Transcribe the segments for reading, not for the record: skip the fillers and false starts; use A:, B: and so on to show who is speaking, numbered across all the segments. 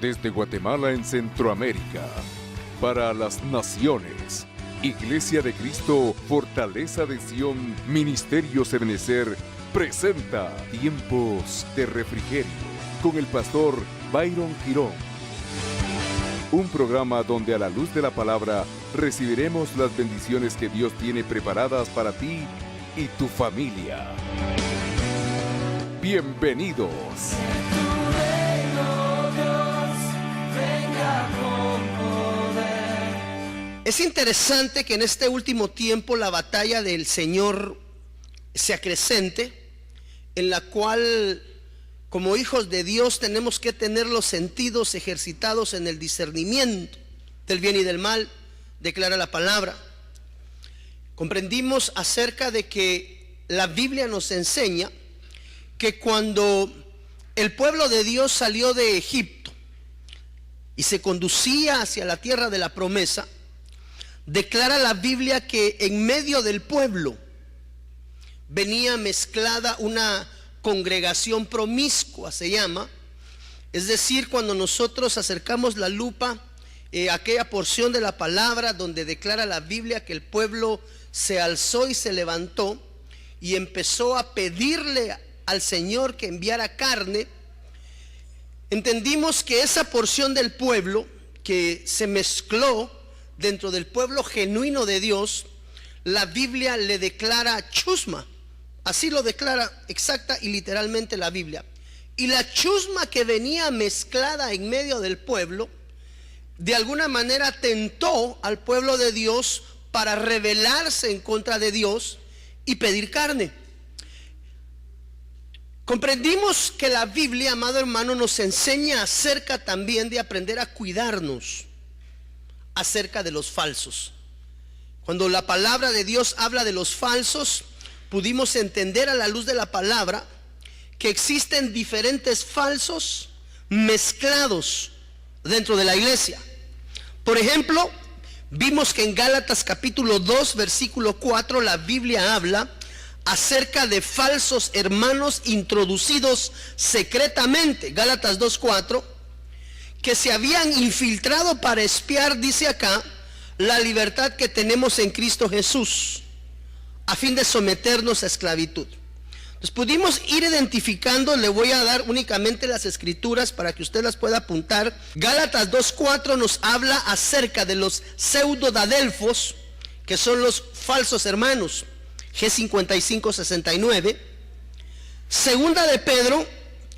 A: desde Guatemala en Centroamérica, para las naciones. Iglesia de Cristo, Fortaleza de Sion, Ministerio Ebenecer, presenta Tiempos de Refrigerio con el pastor Byron Girón. Un programa donde a la luz de la palabra recibiremos las bendiciones que Dios tiene preparadas para ti y tu familia. Bienvenidos.
B: Es interesante que en este último tiempo la batalla del Señor se acrecente, en la cual como hijos de Dios tenemos que tener los sentidos ejercitados en el discernimiento del bien y del mal, declara la palabra. Comprendimos acerca de que la Biblia nos enseña que cuando el pueblo de Dios salió de Egipto y se conducía hacia la tierra de la promesa, declara la Biblia que en medio del pueblo venía mezclada una congregación promiscua, se llama. Es decir, cuando nosotros acercamos la lupa a aquella porción de la palabra donde declara la Biblia que el pueblo se alzó y se levantó y empezó a pedirle al Señor que enviara carne, entendimos que esa porción del pueblo que se mezcló dentro del pueblo genuino de Dios, la Biblia le declara chusma. Así lo declara exacta y literalmente la Biblia. Y la chusma que venía mezclada en medio del pueblo, de alguna manera tentó al pueblo de Dios para rebelarse en contra de Dios y pedir carne. Comprendimos que la Biblia, amado hermano, nos enseña acerca también de aprender a cuidarnos acerca de los falsos. Cuando la palabra de Dios habla de los falsos, pudimos entender a la luz de la palabra que existen diferentes falsos mezclados dentro de la iglesia. Por ejemplo, vimos que en Gálatas capítulo 2 versículo 4 la Biblia habla acerca de falsos hermanos introducidos secretamente. Gálatas 2:4, que se habían infiltrado para espiar, dice acá, la libertad que tenemos en Cristo Jesús, a fin de someternos a esclavitud. Entonces pudimos ir identificando. Le voy a dar únicamente las escrituras para que usted las pueda apuntar. Gálatas 2:4 nos habla acerca de los pseudodadelfos, que son los falsos hermanos, G5569. Segunda de Pedro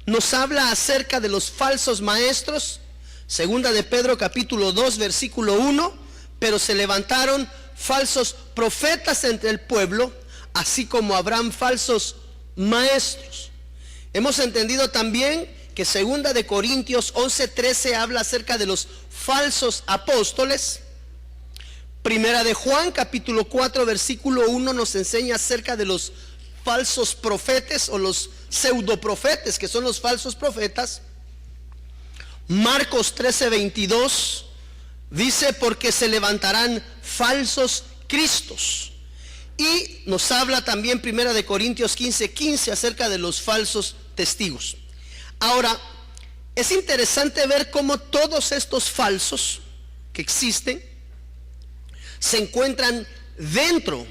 B: nos habla acerca de los falsos maestros, Segunda de Pedro capítulo 2 versículo 1, pero se levantaron falsos profetas entre el pueblo, así como habrán falsos maestros. Hemos entendido también que Segunda de Corintios 11:13 habla acerca de los falsos apóstoles. Primera de Juan capítulo 4 versículo 1 nos enseña acerca de los falsos profetas o los pseudoprofetas, que son los falsos profetas. Marcos 13:22 dice: porque se levantarán falsos cristos. Y nos habla también Primera de Corintios 15:15 acerca de los falsos testigos. Ahora, es interesante ver cómo todos estos falsos que existen se encuentran dentro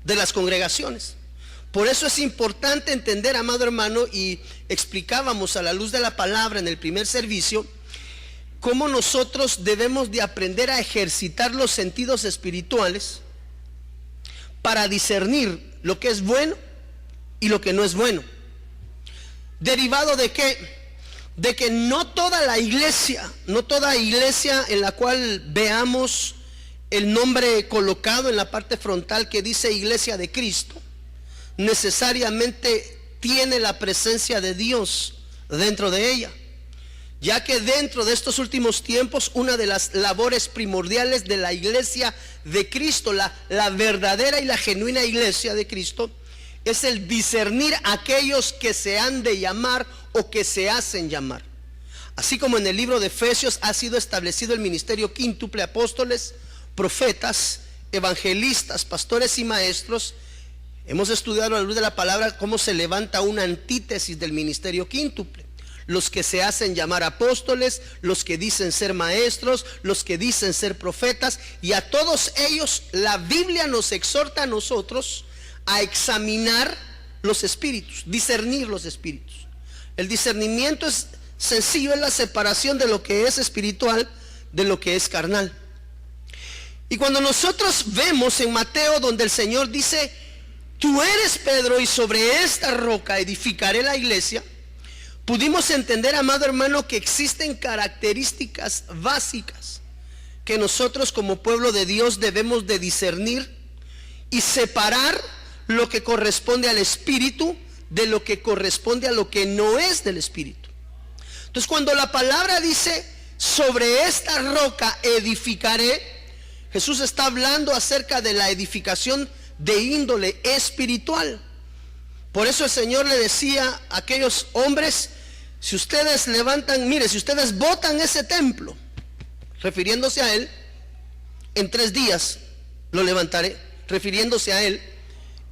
B: de las congregaciones. Por eso es importante entender, amado hermano, y explicábamos a la luz de la palabra en el primer servicio, cómo nosotros debemos de aprender a ejercitar los sentidos espirituales para discernir lo que es bueno y lo que no es bueno. ¿Derivado de qué? De que no toda iglesia en la cual veamos el nombre colocado en la parte frontal que dice Iglesia de Cristo, necesariamente tiene la presencia de Dios dentro de ella. Ya que dentro de estos últimos tiempos, una de las labores primordiales de la iglesia de Cristo, la verdadera y la genuina iglesia de Cristo, es el discernir a aquellos que se han de llamar o que se hacen llamar. Así como en el libro de Efesios ha sido establecido el ministerio quíntuple: apóstoles, profetas, evangelistas, pastores y maestros. Hemos estudiado a la luz de la palabra cómo se levanta una antítesis del ministerio quíntuple. los que se hacen llamar apóstoles, los que dicen ser maestros, los que dicen ser profetas, y a todos ellos la Biblia nos exhorta a nosotros a examinar los espíritus, discernir los espíritus. El discernimiento es sencillo, es la separación de lo que es espiritual de lo que es carnal. Y cuando nosotros vemos en Mateo donde el Señor dice: tú eres Pedro y sobre esta roca edificaré la iglesia, pudimos entender, amado hermano, que existen características básicas que nosotros como pueblo de Dios debemos de discernir y separar lo que corresponde al espíritu de lo que corresponde a lo que no es del espíritu. Entonces, cuando la palabra dice sobre esta roca edificaré, Jesús está hablando acerca de la edificación de índole espiritual. Por eso el Señor le decía a aquellos hombres: si ustedes levantan, mire, si ustedes botan ese templo, refiriéndose a él, en 3 días lo levantaré, refiriéndose a él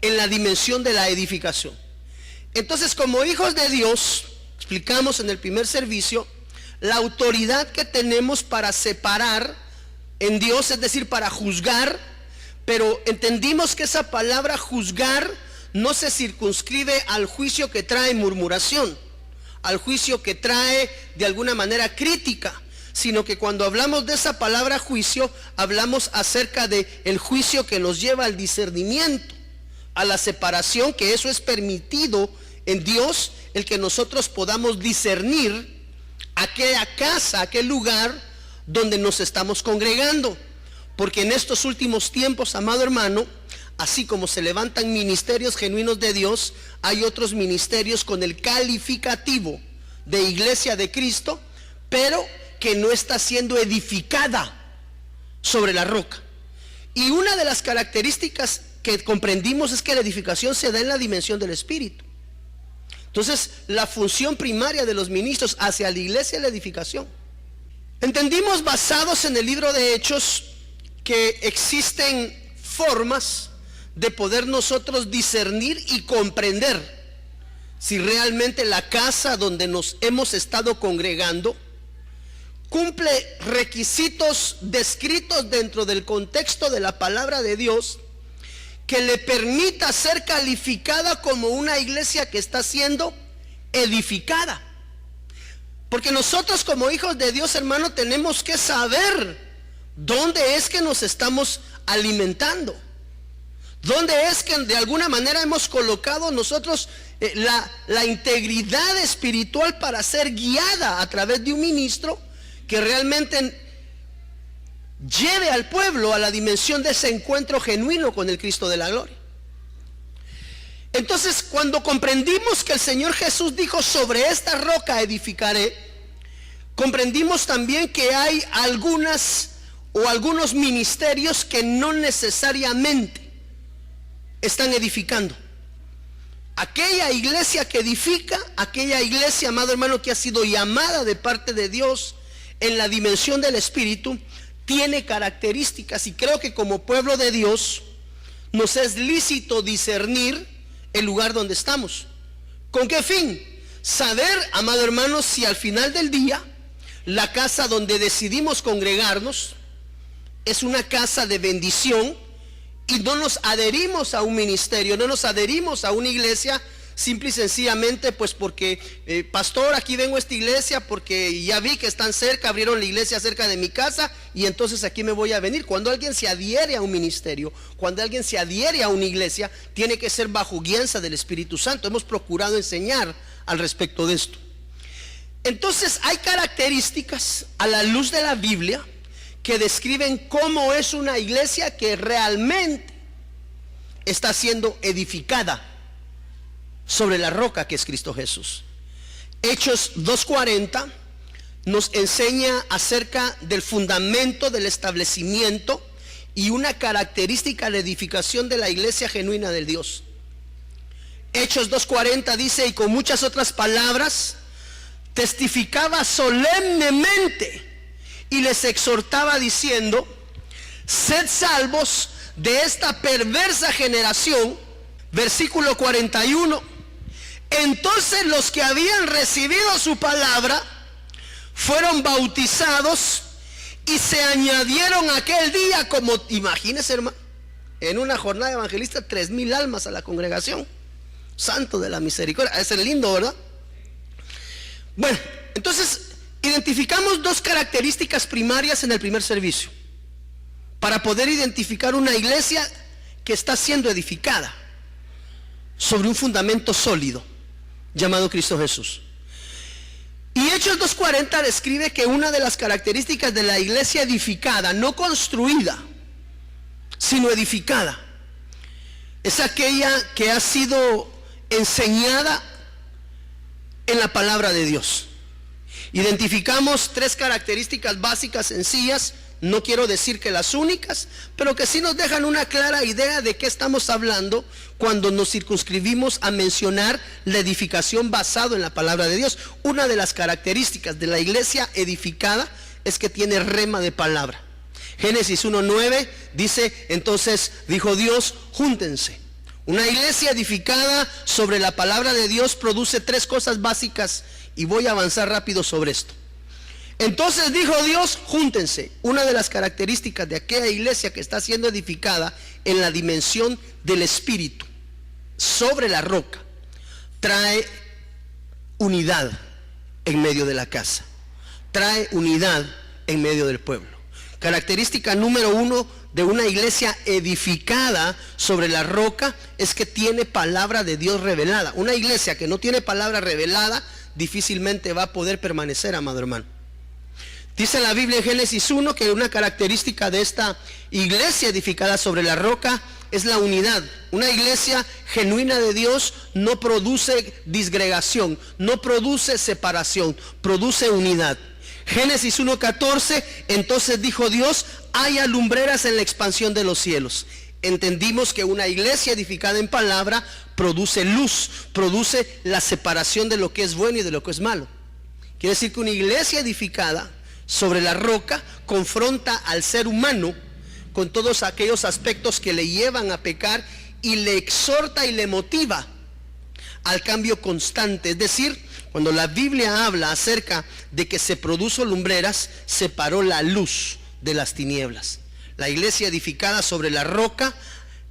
B: en la dimensión de la edificación. Entonces, como hijos de Dios, explicamos en el primer servicio la autoridad que tenemos para separar en Dios, es decir, para juzgar. Pero entendimos que esa palabra juzgar no se circunscribe al juicio que trae murmuración, al juicio que trae de alguna manera crítica, sino que cuando hablamos de esa palabra juicio, hablamos acerca de el juicio que nos lleva al discernimiento, a la separación, que eso es permitido en Dios, el que nosotros podamos discernir aquella casa, aquel lugar donde nos estamos congregando. Porque en estos últimos tiempos, amado hermano, así como se levantan ministerios genuinos de Dios, hay otros ministerios con el calificativo de iglesia de Cristo, pero que no está siendo edificada sobre la roca. Y una de las características que comprendimos es que la edificación se da en la dimensión del espíritu. Entonces, la función primaria de los ministros hacia la iglesia es la edificación. Entendimos, basados en el libro de Hechos, que existen formas de poder nosotros discernir y comprender si realmente la casa donde nos hemos estado congregando cumple requisitos descritos dentro del contexto de la palabra de Dios, que le permita ser calificada como una iglesia que está siendo edificada. Porque nosotros como hijos de Dios, hermano, tenemos que saber dónde es que nos estamos alimentando, dónde es que de alguna manera hemos colocado nosotros la integridad espiritual para ser guiada a través de un ministro que realmente lleve al pueblo a la dimensión de ese encuentro genuino con el Cristo de la gloria. Entonces, cuando comprendimos que el Señor Jesús dijo: sobre esta roca edificaré, comprendimos también que hay algunos ministerios que no necesariamente están edificando. Aquella iglesia que edifica, aquella iglesia, amado hermano, que ha sido llamada de parte de Dios en la dimensión del Espíritu, tiene características, y creo que como pueblo de Dios nos es lícito discernir el lugar donde estamos. ¿Con qué fin? Saber, amado hermano, si al final del día la casa donde decidimos congregarnos es una casa de bendición y no nos adherimos a un ministerio, no nos adherimos a una iglesia simple y sencillamente pues porque pastor, aquí vengo a esta iglesia porque ya vi que están cerca, abrieron la iglesia cerca de mi casa y entonces aquí me voy a venir. Cuando alguien se adhiere a un ministerio, cuando alguien se adhiere a una iglesia, tiene que ser bajo guianza del Espíritu Santo. Hemos procurado enseñar al respecto de esto. Entonces hay características a la luz de la Biblia que describen cómo es una iglesia que realmente está siendo edificada sobre la roca que es Cristo Jesús. Hechos 2:40 nos enseña acerca del fundamento del establecimiento y una característica de edificación de la iglesia genuina del Dios. Hechos 2:40 dice: y con muchas otras palabras testificaba solemnemente y les exhortaba diciendo: sed salvos de esta perversa generación. Versículo 41: Entonces los que habían recibido su palabra fueron bautizados y se añadieron aquel día, como, imagínense, hermano, en una jornada evangelista, 3,000 almas a la congregación. Santo de la misericordia. Ese es lindo, ¿verdad? Bueno, entonces identificamos dos características primarias en el primer servicio para poder identificar una iglesia que está siendo edificada sobre un fundamento sólido llamado Cristo Jesús. Y Hechos 2:40 describe que una de las características de la iglesia edificada, no construida, sino edificada, es aquella que ha sido enseñada en la palabra de Dios. Identificamos tres características básicas sencillas, no quiero decir que las únicas, pero que sí nos dejan una clara idea de qué estamos hablando cuando nos circunscribimos a mencionar la edificación basado en la palabra de Dios. Una de las características de la iglesia edificada es que tiene rema de palabra. Génesis 1:9 dice: entonces dijo Dios, júntense. Una iglesia edificada sobre la palabra de Dios produce tres cosas básicas, y voy a avanzar rápido sobre esto. Entonces dijo Dios, júntense. Una de las características de aquella iglesia que está siendo edificada en la dimensión del espíritu, sobre la roca, trae unidad en medio de la casa, trae unidad en medio del pueblo. Característica número uno de una iglesia edificada sobre la roca es que tiene palabra de Dios revelada. Una iglesia que no tiene palabra revelada difícilmente va a poder permanecer, amado hermano. Dice la Biblia en Génesis 1 que una característica de esta iglesia edificada sobre la roca es la unidad. Una iglesia genuina de Dios no produce disgregación, no produce separación, produce unidad. Génesis 1:14, entonces dijo Dios, haya lumbreras en la expansión de los cielos. Entendimos que una iglesia edificada en palabra produce luz, produce la separación de lo que es bueno y de lo que es malo. Quiere decir que una iglesia edificada sobre la roca confronta al ser humano con todos aquellos aspectos que le llevan a pecar y le exhorta y le motiva al cambio constante. Es decir, cuando la Biblia habla acerca de que se produjo lumbreras, separó la luz de las tinieblas. La iglesia edificada sobre la roca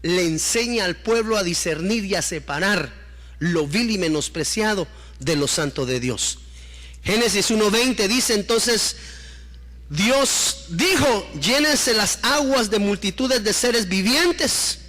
B: le enseña al pueblo a discernir y a separar lo vil y menospreciado de lo santo de Dios. Génesis 1:20 dice: entonces Dios dijo, llénense las aguas de multitudes de seres vivientes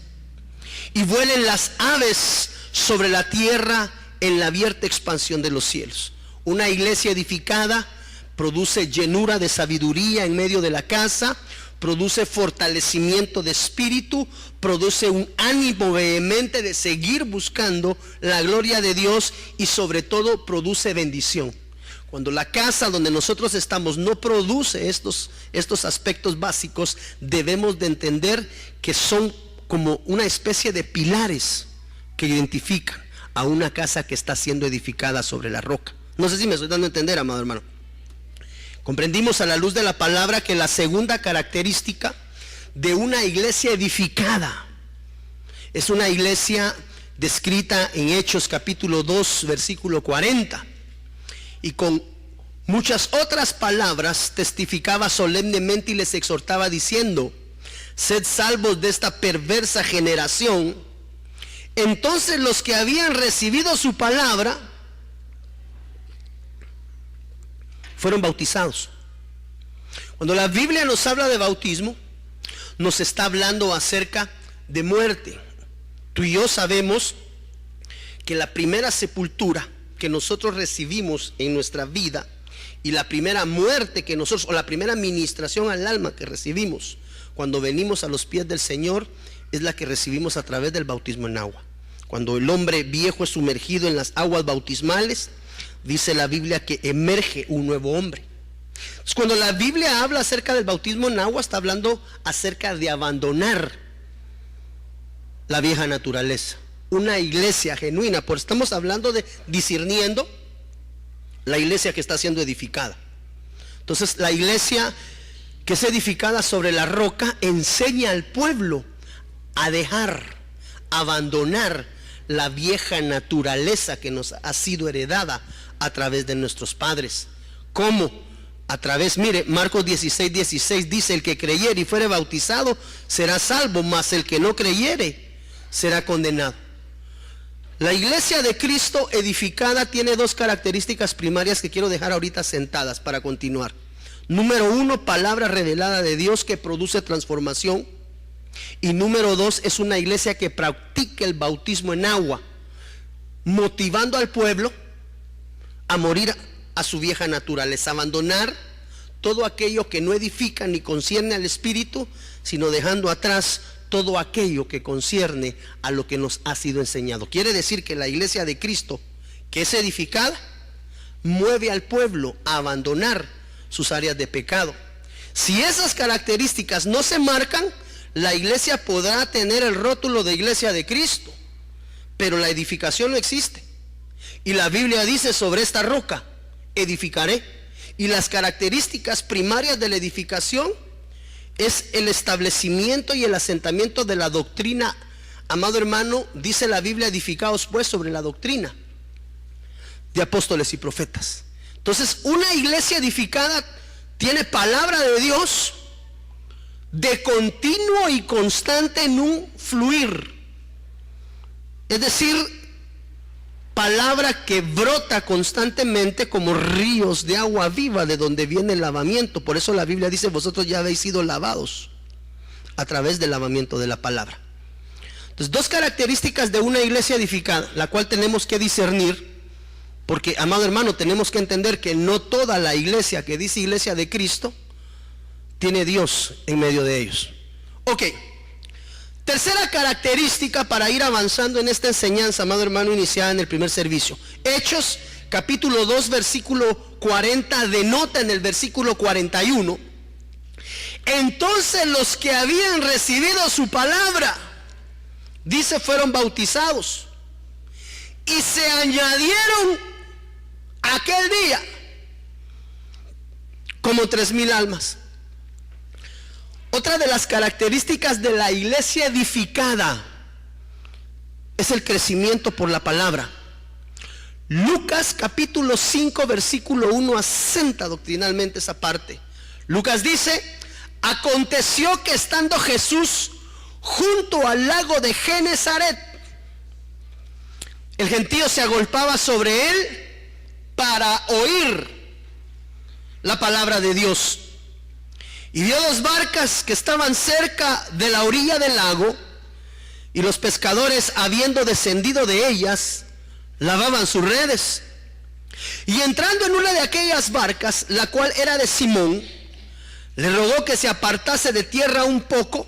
B: y vuelen las aves sobre la tierra en la abierta expansión de los cielos. Una iglesia edificada produce llenura de sabiduría en medio de la casa, produce fortalecimiento de espíritu, produce un ánimo vehemente de seguir buscando la gloria de Dios y sobre todo produce bendición. Cuando la casa donde nosotros estamos no produce estos aspectos básicos, debemos de entender que son como una especie de pilares que identifican a una casa que está siendo edificada sobre la roca. No sé si me estoy dando a entender, amado hermano. Comprendimos a la luz de la palabra que la segunda característica de una iglesia edificada es una iglesia descrita en Hechos capítulo 2 versículo 40, y con muchas otras palabras testificaba solemnemente y les exhortaba diciendo: sed salvos de esta perversa generación. Entonces los que habían recibido su palabra fueron bautizados. Cuando la Biblia nos habla de bautismo, nos está hablando acerca de muerte. Tú y yo sabemos que la primera sepultura que nosotros recibimos en nuestra vida y la primera muerte que nosotros, o la primera ministración al alma que recibimos cuando venimos a los pies del Señor, es la que recibimos a través del bautismo en agua. Cuando el hombre viejo es sumergido en las aguas bautismales, dice la Biblia que emerge un nuevo hombre. Entonces, cuando la Biblia habla acerca del bautismo en agua, está hablando acerca de abandonar la vieja naturaleza. Una iglesia genuina, pues estamos hablando de discerniendo la iglesia que está siendo edificada. Entonces, la iglesia que es edificada sobre la roca enseña al pueblo a dejar, abandonar la vieja naturaleza que nos ha sido heredada a través de nuestros padres. ¿Cómo? A través, mire, Marcos 16:16 dice: el que creyere y fuere bautizado será salvo, mas el que no creyere será condenado. La iglesia de Cristo edificada tiene dos características primarias que quiero dejar ahorita sentadas para continuar. Número uno, palabra revelada de Dios que produce transformación. Y número dos, es una iglesia que practica el bautismo en agua, motivando al pueblo a morir a su vieja naturaleza, abandonar todo aquello que no edifica ni concierne al espíritu, sino dejando atrás todo aquello que concierne a lo que nos ha sido enseñado. Quiere decir que la iglesia de Cristo, que es edificada, mueve al pueblo a abandonar sus áreas de pecado. Si esas características no se marcan, la iglesia podrá tener el rótulo de iglesia de Cristo, pero la edificación no existe. Y la Biblia dice: sobre esta roca edificaré. Y las características primarias de la edificación es el establecimiento y el asentamiento de la doctrina. Amado hermano, dice la Biblia: edificaos pues sobre la doctrina de apóstoles y profetas. Entonces, una iglesia edificada tiene palabra de Dios de continuo y constante en un fluir, es decir, palabra que brota constantemente como ríos de agua viva, de donde viene el lavamiento. Por eso la Biblia dice: vosotros ya habéis sido lavados a través del lavamiento de la palabra. Entonces, dos características de una iglesia edificada, la cual tenemos que discernir, porque, amado hermano, tenemos que entender que no toda la iglesia que dice iglesia de Cristo tiene Dios en medio de ellos. Ok, tercera característica para ir avanzando en esta enseñanza, amado hermano, iniciada en el primer servicio. Hechos capítulo 2 versículo 40 denota en el versículo 41: entonces los que habían recibido su palabra, dice, fueron bautizados, y se añadieron aquel día como 3,000 almas. Otra de las características de la iglesia edificada es el crecimiento por la palabra. Lucas capítulo 5 versículo 1 asenta doctrinalmente esa parte. Lucas dice: aconteció que estando Jesús junto al lago de Genesaret, el gentío se agolpaba sobre él para oír la palabra de Dios. Y vio 2 barcas que estaban cerca de la orilla del lago, y los pescadores, habiendo descendido de ellas, lavaban sus redes. Y entrando en una de aquellas barcas, la cual era de Simón, le rogó que se apartase de tierra un poco,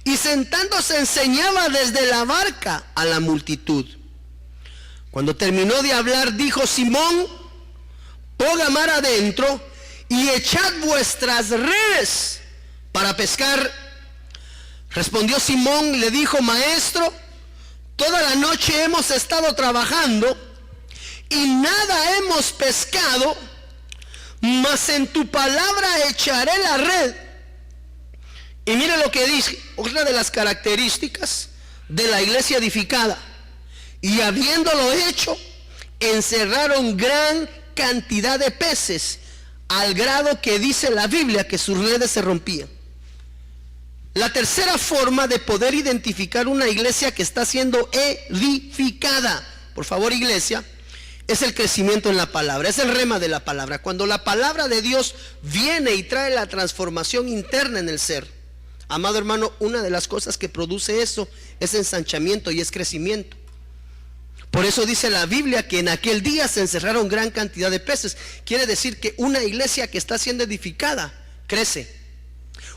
B: y sentándose enseñaba desde la barca a la multitud. Cuando terminó de hablar, dijo: Simón, ponga mar adentro y echad vuestras redes para pescar. Respondió Simón y le dijo: maestro, toda la noche hemos estado trabajando y nada hemos pescado, mas en tu palabra echaré la red. Y mire lo que dice, otra de las características de la iglesia edificada: y habiéndolo hecho, encerraron gran cantidad de peces, al grado que dice la Biblia que sus redes se rompían. La tercera forma de poder identificar una iglesia que está siendo edificada, por favor, iglesia, es el crecimiento en la palabra, es el rema de la palabra. Cuando la palabra de Dios viene y trae la transformación interna en el ser, amado hermano, una de las cosas que produce eso es ensanchamiento y es crecimiento. Por eso dice la Biblia que en aquel día se encerraron gran cantidad de peces. Quiere decir que una iglesia que está siendo edificada crece.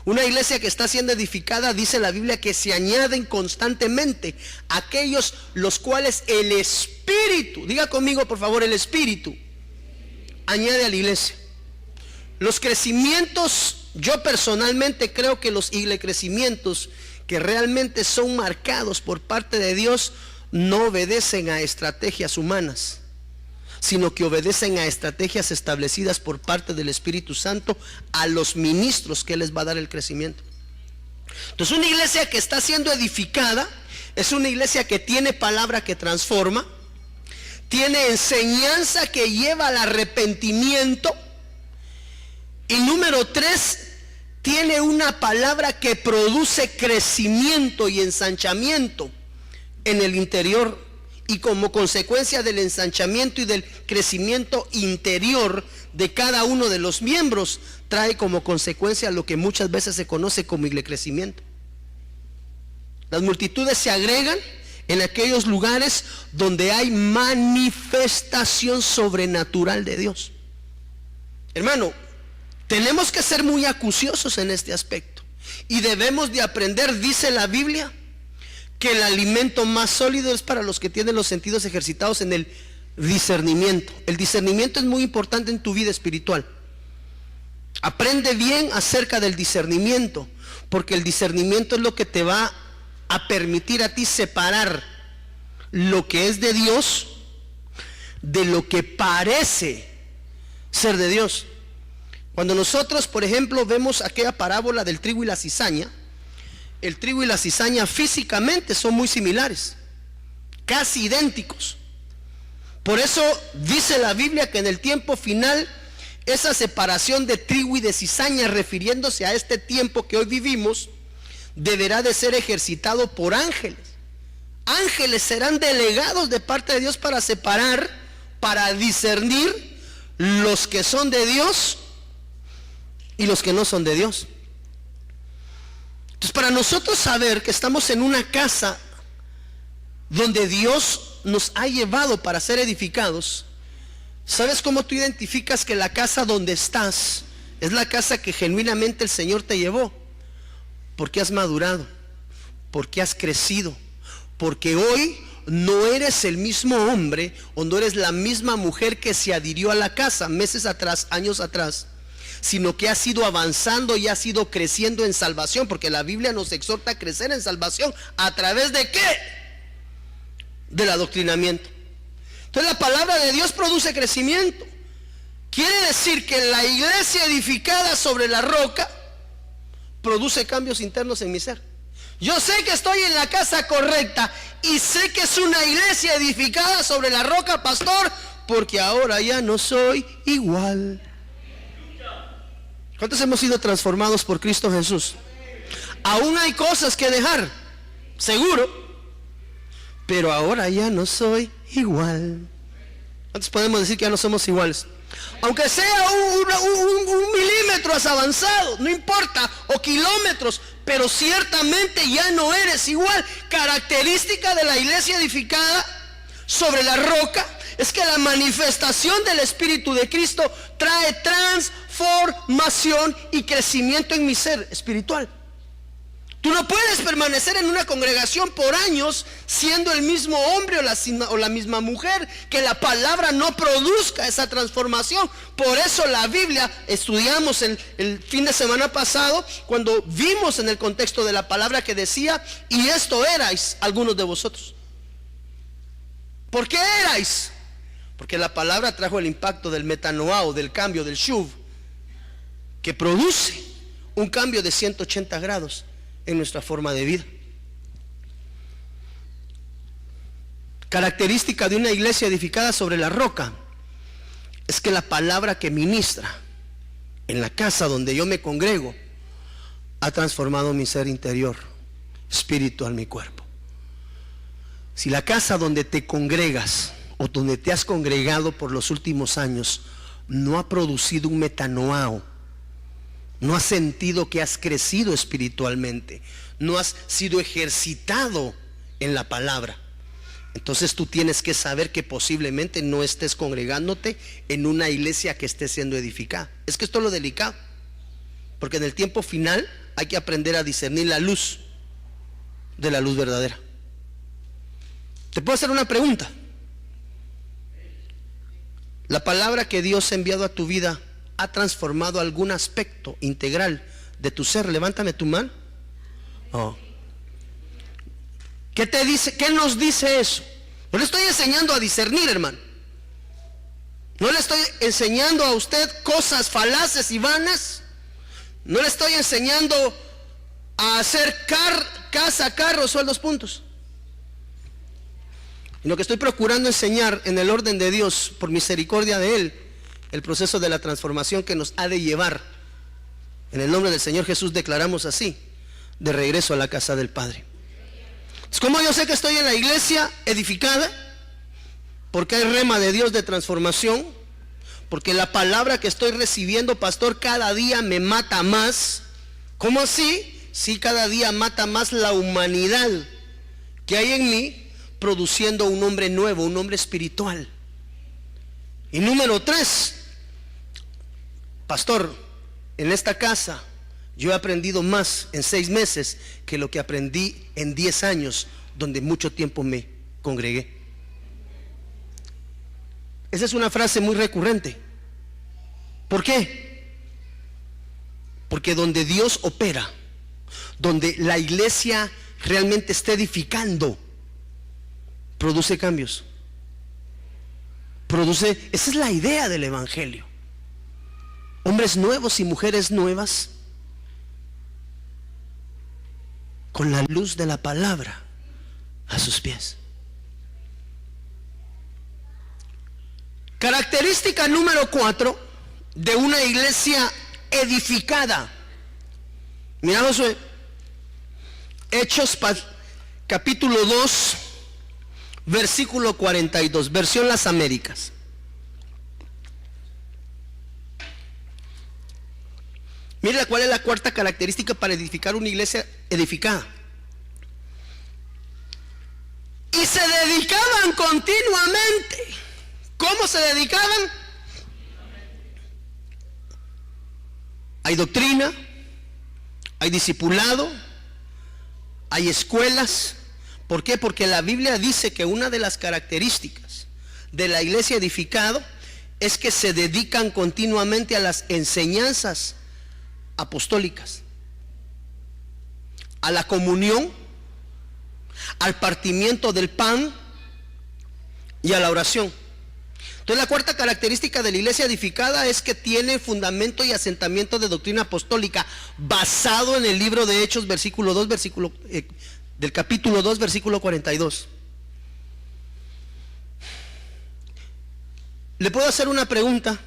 B: Una iglesia que está siendo edificada, dice la Biblia, que se añaden constantemente aquellos los cuales el Espíritu, diga conmigo por favor, el Espíritu añade a la iglesia. Los crecimientos, yo personalmente creo que los crecimientos que realmente son marcados por parte de Dios no obedecen a estrategias humanas, sino que obedecen a estrategias establecidas por parte del Espíritu Santo a los ministros que les va a dar el crecimiento. Entonces, una iglesia que está siendo edificada es una iglesia que tiene palabra que transforma, tiene enseñanza que lleva al arrepentimiento, y número 3, tiene una palabra que produce crecimiento y ensanchamiento en el interior, y como consecuencia del ensanchamiento y del crecimiento interior de cada uno de los miembros, trae como consecuencia lo que muchas veces se conoce como crecimiento. Las multitudes se agregan en aquellos lugares donde hay manifestación sobrenatural de Dios. Hermano, tenemos que ser muy acuciosos en este aspecto, y debemos de aprender, dice la Biblia, que el alimento más sólido es para los que tienen los sentidos ejercitados en el discernimiento. El discernimiento es muy importante en tu vida espiritual. Aprende bien acerca del discernimiento, porque el discernimiento es lo que te va a permitir a ti separar lo que es de Dios de lo que parece ser de Dios. Cuando nosotros, por ejemplo, vemos aquella parábola del trigo y la cizaña, el trigo y la cizaña físicamente son muy similares, casi idénticos. Por eso dice la Biblia que en el tiempo final, esa separación de trigo y de cizaña, refiriéndose a este tiempo que hoy vivimos, deberá de ser ejercitado por ángeles. Ángeles serán delegados de parte de Dios para separar, para discernir los que son de Dios y los que no son de Dios. Entonces, para nosotros saber que estamos en una casa donde Dios nos ha llevado para ser edificados, ¿sabes cómo tú identificas que la casa donde estás es la casa que genuinamente el Señor te llevó? Porque has madurado, porque has crecido, porque hoy no eres el mismo hombre o no eres la misma mujer que se adhirió a la casa meses atrás, años atrás, sino que has ido avanzando y has ido creciendo en salvación, porque la Biblia nos exhorta a crecer en salvación. ¿A través de qué? Del adoctrinamiento. Entonces la palabra de Dios produce crecimiento. Quiere decir que la iglesia edificada sobre la roca produce cambios internos en mi ser. Yo sé que estoy en la casa correcta y sé que es una iglesia edificada sobre la roca, pastor, porque ahora ya no soy igual. ¿Cuántos hemos sido transformados por Cristo Jesús? Aún hay cosas que dejar, seguro, pero ahora ya no soy igual. ¿Cuántos podemos decir que ya no somos iguales? Aunque sea un milímetro has avanzado, no importa, o kilómetros, pero ciertamente ya no eres igual. Característica de la iglesia edificada sobre la roca es que la manifestación del Espíritu de Cristo trae transformación y crecimiento en mi ser espiritual. Tú no puedes permanecer en una congregación por años siendo el mismo hombre o la misma mujer, que la palabra no produzca esa transformación. Por eso la Biblia, estudiamos el fin de semana pasado, cuando vimos en el contexto de la palabra que decía, y esto erais algunos de vosotros. ¿Por qué erais? Porque la palabra trajo el impacto del metanoao, del cambio, del shuv, que produce un cambio de 180 grados en nuestra forma de vida. Característica de una iglesia edificada sobre la roca es que la palabra que ministra en la casa donde yo me congrego ha transformado mi ser interior, espiritual, mi cuerpo. Si la casa donde te congregas o donde te has congregado por los últimos años no ha producido un metanoao, no has sentido que has crecido espiritualmente, no has sido ejercitado en la palabra, entonces tú tienes que saber que posiblemente no estés congregándote en una iglesia que esté siendo edificada. Es que esto es lo delicado, porque en el tiempo final hay que aprender a discernir la luz de la luz verdadera. ¿Te puedo hacer una pregunta? ¿La palabra que Dios ha enviado a tu vida ha transformado algún aspecto integral de tu ser? Levántame tu mano. Oh. ¿Qué te dice? ¿Qué nos dice eso? No le estoy enseñando a discernir, hermano. No le estoy enseñando a usted cosas falaces y vanas. No le estoy enseñando a hacer casa, carro, sueldos, puntos. Y lo que estoy procurando enseñar en el orden de Dios, por misericordia de Él, el proceso de la transformación que nos ha de llevar. En el nombre del Señor Jesús declaramos así, de regreso a la casa del Padre. ¿Cómo yo sé que estoy en la iglesia edificada? Porque hay rema de Dios de transformación. Porque la palabra que estoy recibiendo, pastor, cada día me mata más. ¿Cómo así? Sí, cada día mata más la humanidad que hay en mí, produciendo un hombre nuevo, un hombre espiritual. Y número 3, pastor, en esta casa yo he aprendido más en 6 meses que lo que aprendí en 10 años, donde mucho tiempo me congregué. Esa es una frase muy recurrente. ¿Por qué? Porque donde Dios opera, donde la iglesia realmente está edificando, produce cambios. Esa es la idea del evangelio. Hombres nuevos y mujeres nuevas, con la luz de la palabra a sus pies. Característica número 4 de una iglesia edificada. Mira, Josué, Hechos capítulo 2, versículo 42, versión Las Américas. Mira cuál es la cuarta característica para edificar una iglesia edificada. Y se dedicaban continuamente. ¿Cómo se dedicaban? Hay doctrina, hay discipulado, hay escuelas. ¿Por qué? Porque la Biblia dice que una de las características de la iglesia edificada es que se dedican continuamente a las enseñanzas apostólicas, a la comunión, al partimiento del pan y a la oración. Entonces la cuarta característica de la iglesia edificada es que tiene fundamento y asentamiento de doctrina apostólica basado en el libro de Hechos versículo 2, del capítulo 2 versículo 42. Le puedo hacer una pregunta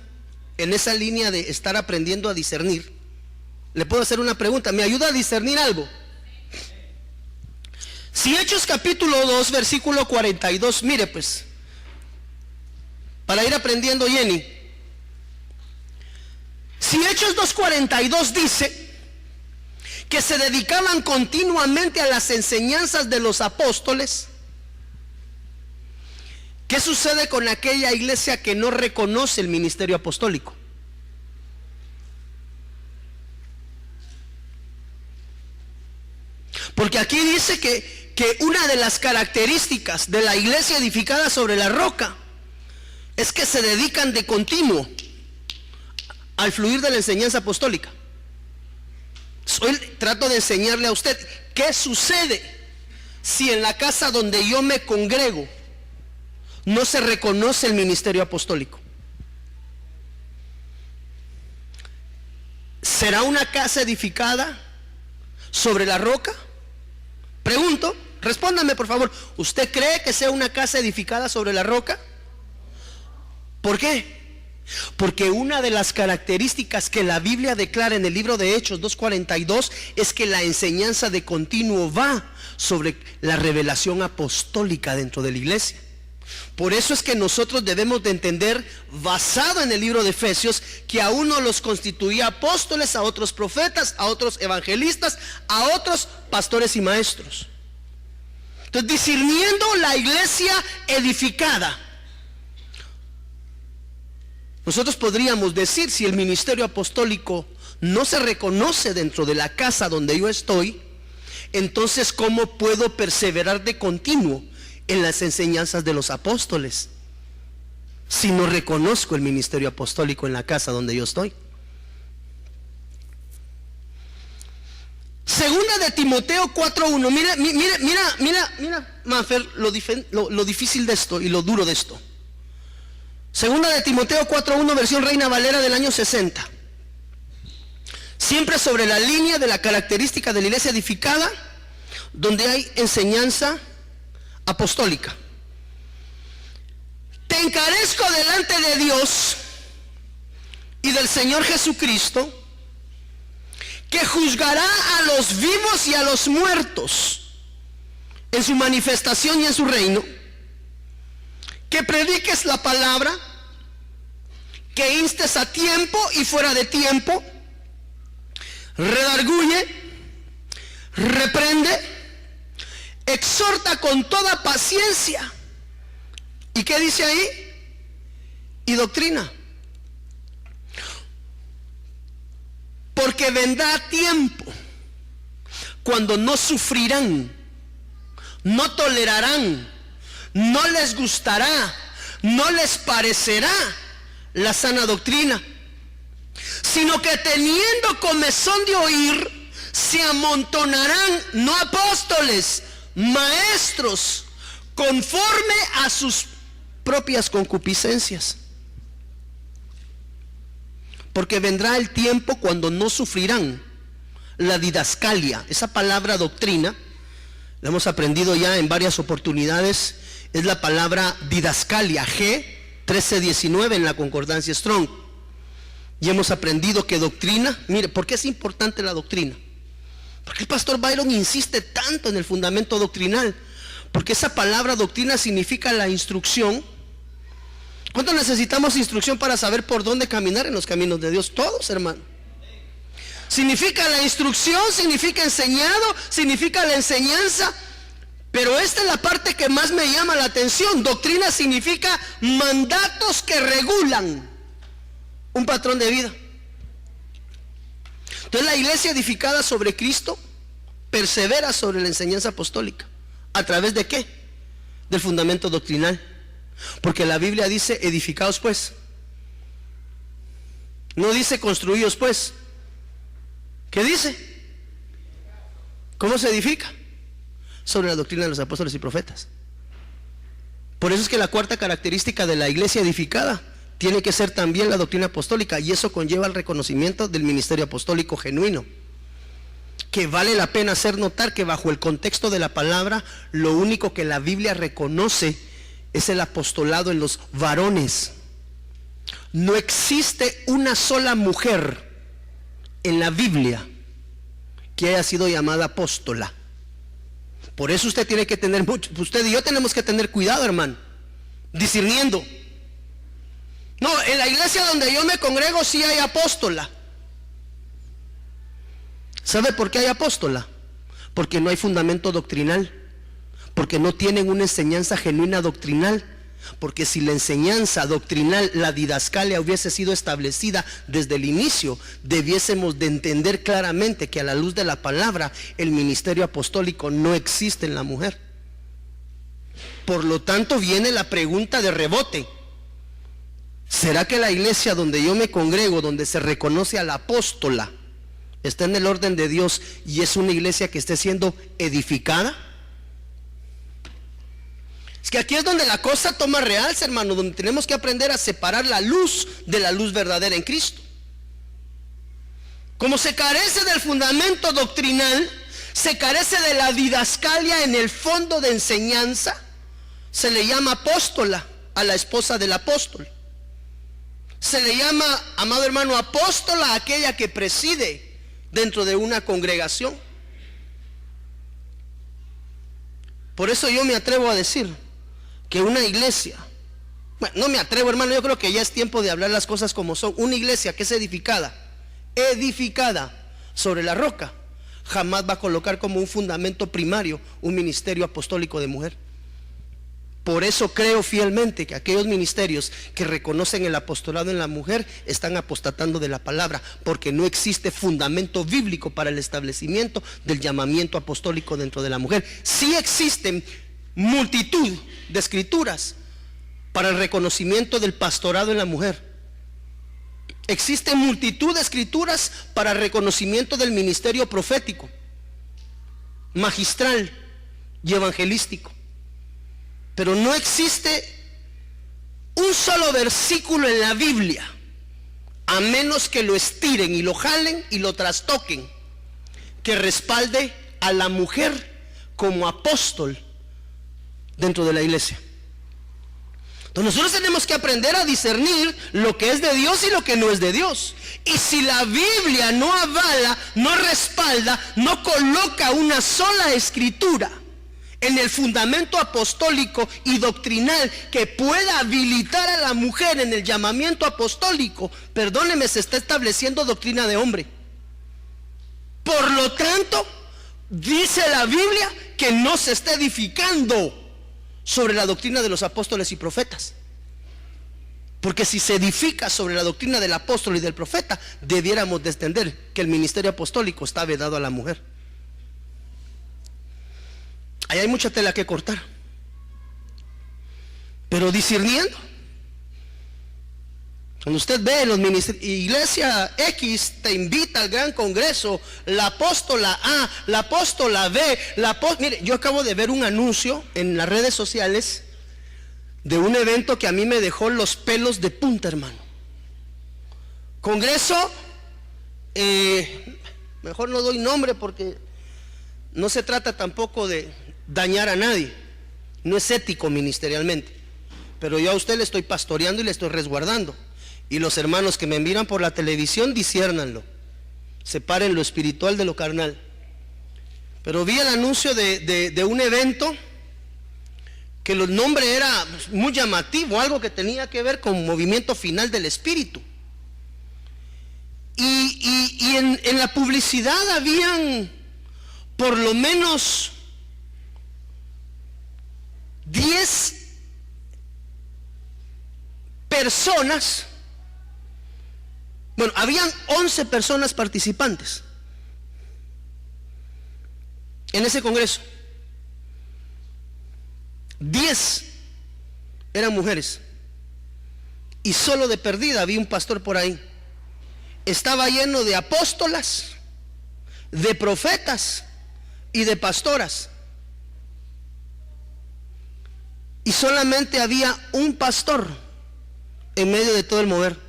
B: en esa línea de estar aprendiendo a discernir. Le puedo hacer una pregunta, ¿me ayuda a discernir algo? Si Hechos capítulo 2 versículo 42, mire pues, para ir aprendiendo, Jenny, si Hechos 2:42 dice que se dedicaban continuamente a las enseñanzas de los apóstoles, ¿qué sucede con aquella iglesia que no reconoce el ministerio apostólico? Porque aquí dice que una de las características de la iglesia edificada sobre la roca es que se dedican de continuo al fluir de la enseñanza apostólica. Hoy trato de enseñarle a usted qué sucede si en la casa donde yo me congrego no se reconoce el ministerio apostólico. ¿Será una casa edificada sobre la roca? Pregunto, respóndame por favor, ¿usted cree que sea una casa edificada sobre la roca? ¿Por qué? Porque una de las características que la Biblia declara en el libro de Hechos 2:42 es que la enseñanza de continuo va sobre la revelación apostólica dentro de la iglesia. Por eso es que nosotros debemos de entender, basado en el libro de Efesios, que a unos los constituía apóstoles, a otros profetas, a otros evangelistas, a otros pastores y maestros. Entonces, discerniendo la iglesia edificada, nosotros podríamos decir, si el ministerio apostólico no se reconoce dentro de la casa donde yo estoy, entonces ¿cómo puedo perseverar de continuo en las enseñanzas de los apóstoles si no reconozco el ministerio apostólico en la casa donde yo estoy? Segunda de Timoteo 4:1. Mira, Manfer, lo difícil de esto y lo duro de esto. Segunda de Timoteo 4:1, versión Reina Valera del año 60. Siempre sobre la línea de la característica de la iglesia edificada, donde hay enseñanza apostólica. encarezco delante de Dios y del Señor Jesucristo, que juzgará a los vivos y a los muertos en su manifestación y en su reino, que prediques la palabra, que instes a tiempo y fuera de tiempo, redarguye, reprende, exhorta con toda paciencia. ¿Y qué dice ahí? Y doctrina. Porque vendrá tiempo cuando no sufrirán, no tolerarán, no les gustará, no les parecerá la sana doctrina, sino que teniendo comezón de oír, se amontonarán, no apóstoles, maestros, conforme a sus propias concupiscencias. Porque vendrá el tiempo cuando no sufrirán la didascalia. Esa palabra doctrina, la hemos aprendido ya en varias oportunidades, es la palabra didascalia, G 1319 en la concordancia Strong. Y hemos aprendido que doctrina, mire, ¿por qué es importante la doctrina? Porque el pastor Byron insiste tanto en el fundamento doctrinal, porque esa palabra doctrina significa la instrucción. ¿Cuánto necesitamos instrucción para saber por dónde caminar en los caminos de Dios? Todos, hermano. Significa la instrucción, significa enseñado, significa la enseñanza. Pero esta es la parte que más me llama la atención. Doctrina significa mandatos que regulan un patrón de vida. Entonces la iglesia edificada sobre Cristo persevera sobre la enseñanza apostólica. ¿A través de qué? Del fundamento doctrinal. Porque la Biblia dice edificados pues, no dice construidos pues. ¿Qué dice? ¿Cómo se edifica? Sobre la doctrina de los apóstoles y profetas. Por eso es que la cuarta característica de la iglesia edificada tiene que ser también la doctrina apostólica, y eso conlleva el reconocimiento del ministerio apostólico genuino, que vale la pena hacer notar que bajo el contexto de la palabra, lo único que la Biblia reconoce es el apostolado en los varones. No existe una sola mujer en la Biblia que haya sido llamada apóstola. Por eso usted tiene que tener mucho, usted y yo tenemos que tener cuidado, hermano, discerniendo. No, en la iglesia donde yo me congrego sí hay apóstola. ¿Sabe por qué hay apóstola? Porque no hay fundamento doctrinal, porque no tienen una enseñanza genuina doctrinal. Porque si la enseñanza doctrinal, la didascalia hubiese sido establecida desde el inicio, debiésemos de entender claramente que a la luz de la palabra el ministerio apostólico no existe en la mujer. Por lo tanto viene la pregunta de rebote: ¿será que la iglesia donde yo me congrego, donde se reconoce a la apóstola, está en el orden de Dios y es una iglesia que esté siendo edificada? Es que aquí es donde la cosa toma realce, hermano, donde tenemos que aprender a separar la luz de la luz verdadera en Cristo. Como se carece del fundamento doctrinal, se carece de la didascalia en el fondo de enseñanza, se le llama apóstola a la esposa del apóstol. Se le llama, amado hermano, apóstola a aquella que preside dentro de una congregación. Por eso yo me atrevo a decir que una iglesia, bueno, no me atrevo, hermano, yo creo que ya es tiempo de hablar las cosas como son. Una iglesia que es edificada sobre la roca, jamás va a colocar como un fundamento primario un ministerio apostólico de mujer. Por eso creo fielmente que aquellos ministerios que reconocen el apostolado en la mujer están apostatando de la palabra, porque no existe fundamento bíblico para el establecimiento del llamamiento apostólico dentro de la mujer. Sí existen multitud de escrituras para el reconocimiento del pastorado en la mujer. Existe multitud de escrituras para el reconocimiento del ministerio profético, magistral y evangelístico. Pero no existe un solo versículo en la Biblia, a menos que lo estiren y lo jalen y lo trastoquen, que respalde a la mujer como apóstol dentro de la iglesia. Entonces nosotros tenemos que aprender a discernir lo que es de Dios y lo que no es de Dios. Y si la Biblia no avala, no respalda, no coloca una sola escritura en el fundamento apostólico y doctrinal que pueda habilitar a la mujer en el llamamiento apostólico, perdóneme, se está estableciendo doctrina de hombre. Por lo tanto, dice la Biblia que no se está edificando sobre la doctrina de los apóstoles y profetas. Porque si se edifica sobre la doctrina del apóstol y del profeta, debiéramos de entender que el ministerio apostólico está vedado a la mujer. Ahí hay mucha tela que cortar. Pero discerniendo, cuando usted ve los ministerios, Iglesia X te invita al gran congreso, la apóstola A, la apóstola B, mire, yo acabo de ver un anuncio en las redes sociales de un evento que a mí me dejó los pelos de punta, hermano. Congreso, mejor no doy nombre porque no se trata tampoco de dañar a nadie, no es ético ministerialmente, pero yo a usted le estoy pastoreando y le estoy resguardando. Y los hermanos que me miran por la televisión, disciérnanlo, separen lo espiritual de lo carnal. Pero vi el anuncio de un evento que el nombre era muy llamativo, algo que tenía que ver con movimiento final del espíritu. Y en la publicidad habían por lo menos 10 personas. Bueno, habían 11 personas participantes en ese congreso. 10 eran mujeres. Y solo de perdida había un pastor por ahí. Estaba lleno de apóstolas, de profetas y de pastoras. Y solamente había un pastor en medio de todo el mover.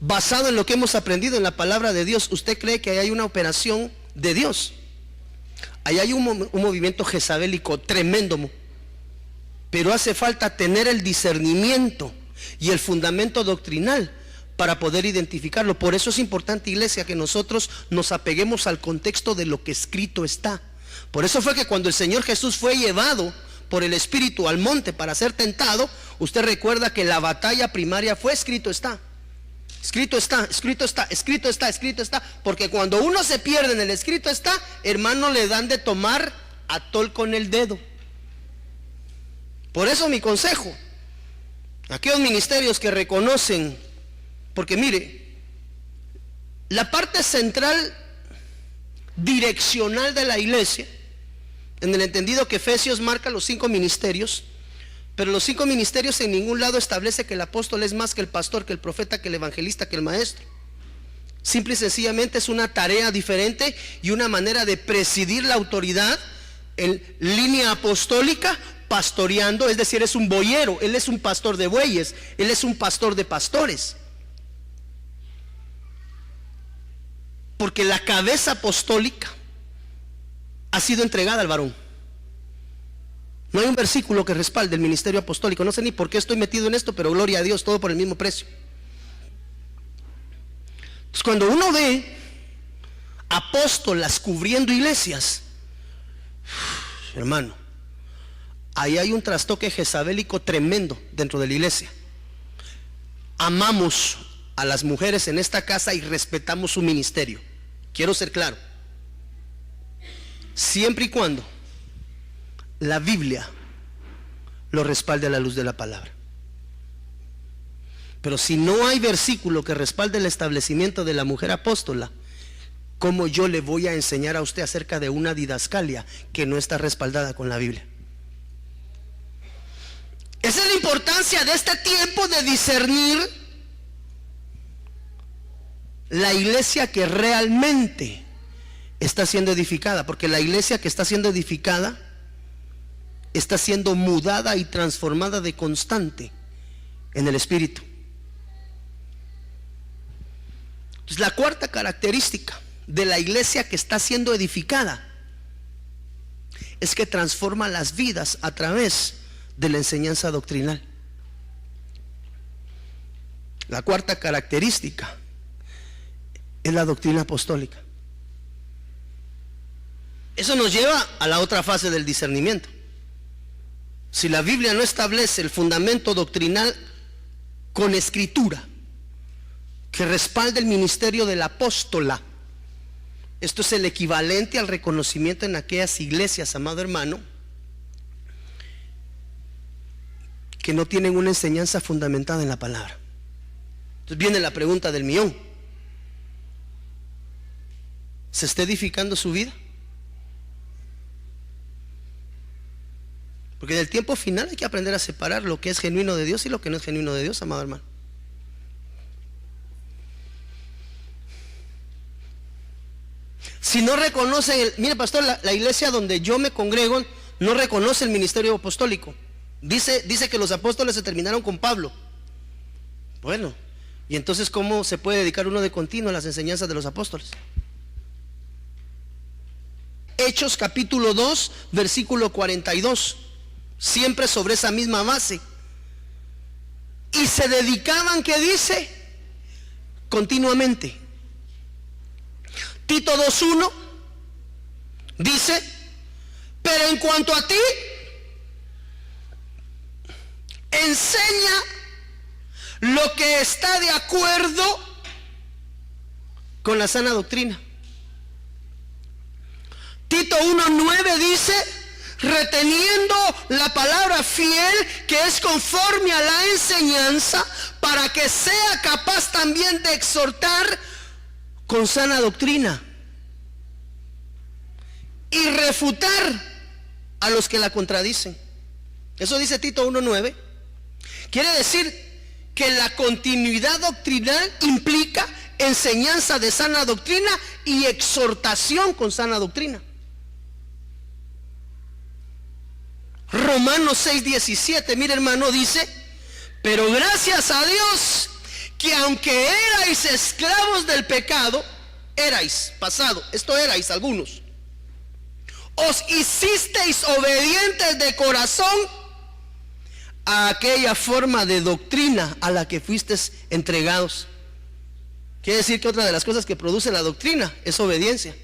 B: Basado en lo que hemos aprendido en la palabra de Dios, ¿usted cree que ahí hay una operación de Dios? Ahí hay un movimiento jezabélico tremendo, pero hace falta tener el discernimiento y el fundamento doctrinal para poder identificarlo. Por eso es importante, iglesia, que nosotros nos apeguemos al contexto de lo que escrito está. Por eso fue que cuando el Señor Jesús fue llevado por el Espíritu al monte para ser tentado, usted recuerda que la batalla primaria fue escrito está. Escrito está, escrito está, escrito está, escrito está. Porque cuando uno se pierde en el escrito está, hermano, le dan de tomar atol con el dedo. Por eso mi consejo, aquellos ministerios que reconocen, porque mire, la parte central direccional de la iglesia, en el entendido que Efesios marca los 5 ministerios, pero los 5 ministerios en ningún lado establece que el apóstol es más que el pastor, que el profeta, que el evangelista, que el maestro. Simple y sencillamente es una tarea diferente y una manera de presidir la autoridad en línea apostólica, pastoreando, es decir, es un boyero, él es un pastor de bueyes, él es un pastor de pastores. Porque la cabeza apostólica ha sido entregada al varón. No hay un versículo que respalde el ministerio apostólico. No sé ni por qué estoy metido en esto, pero gloria a Dios, todo por el mismo precio. Entonces, cuando uno ve apóstolas cubriendo iglesias, hermano, ahí hay un trastoque jezabélico tremendo dentro de la iglesia. Amamos a las mujeres en esta casa y respetamos su ministerio. Quiero ser claro. Siempre y cuando la Biblia lo respalde a la luz de la palabra. Pero si no hay versículo que respalde el establecimiento de la mujer apóstola, ¿cómo yo le voy a enseñar a usted acerca de una didascalia que no está respaldada con la Biblia? Esa es la importancia de este tiempo de discernir la iglesia que realmente está siendo edificada, porque la iglesia que está siendo edificada está siendo mudada y transformada de constante en el Espíritu. Entonces, la cuarta característica de la iglesia que está siendo edificada es que transforma las vidas a través de la enseñanza doctrinal. La cuarta característica es la doctrina apostólica. Eso nos lleva a la otra fase del discernimiento. Si la Biblia no establece el fundamento doctrinal con escritura que respalde el ministerio del apóstola, esto es el equivalente al reconocimiento en aquellas iglesias, amado hermano, que no tienen una enseñanza fundamentada en la palabra. Entonces viene la pregunta del millón: ¿se está edificando su vida? Porque en el tiempo final hay que aprender a separar lo que es genuino de Dios y lo que no es genuino de Dios, amado hermano. Si no reconocen, mire pastor, la iglesia donde yo me congrego no reconoce el ministerio apostólico. Dice que los apóstoles se terminaron con Pablo. Bueno, y entonces ¿cómo se puede dedicar uno de continuo a las enseñanzas de los apóstoles? Hechos capítulo 2, versículo 42. Siempre sobre esa misma base. Y se dedicaban, ¿qué dice? Continuamente. Tito 2:1 dice: pero en cuanto a ti, enseña lo que está de acuerdo con la sana doctrina. Tito 1:9 dice: reteniendo la palabra fiel que es conforme a la enseñanza, para que sea capaz también de exhortar con sana doctrina y refutar a los que la contradicen. Eso dice Tito 1:9. Quiere decir que la continuidad doctrinal implica enseñanza de sana doctrina y exhortación con sana doctrina. Romanos 6:17, mire hermano, dice: pero gracias a Dios que aunque erais esclavos del pecado, erais, pasado, esto erais algunos, os hicisteis obedientes de corazón a aquella forma de doctrina a la que fuisteis entregados. Quiere decir que otra de las cosas que produce la doctrina es obediencia.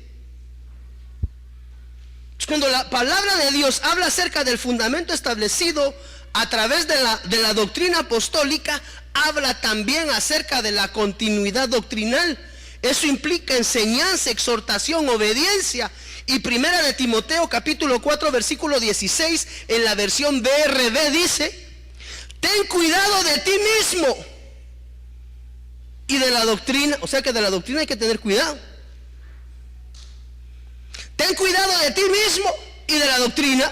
B: Cuando la palabra de Dios habla acerca del fundamento establecido a través de la doctrina apostólica, habla también acerca de la continuidad doctrinal. Eso implica enseñanza, exhortación, obediencia. Y primera de Timoteo capítulo 4 versículo 16 en la versión BRB dice: ten cuidado de ti mismo y de la doctrina. O sea que de la doctrina hay que tener cuidado. Ten cuidado de ti mismo y de la doctrina.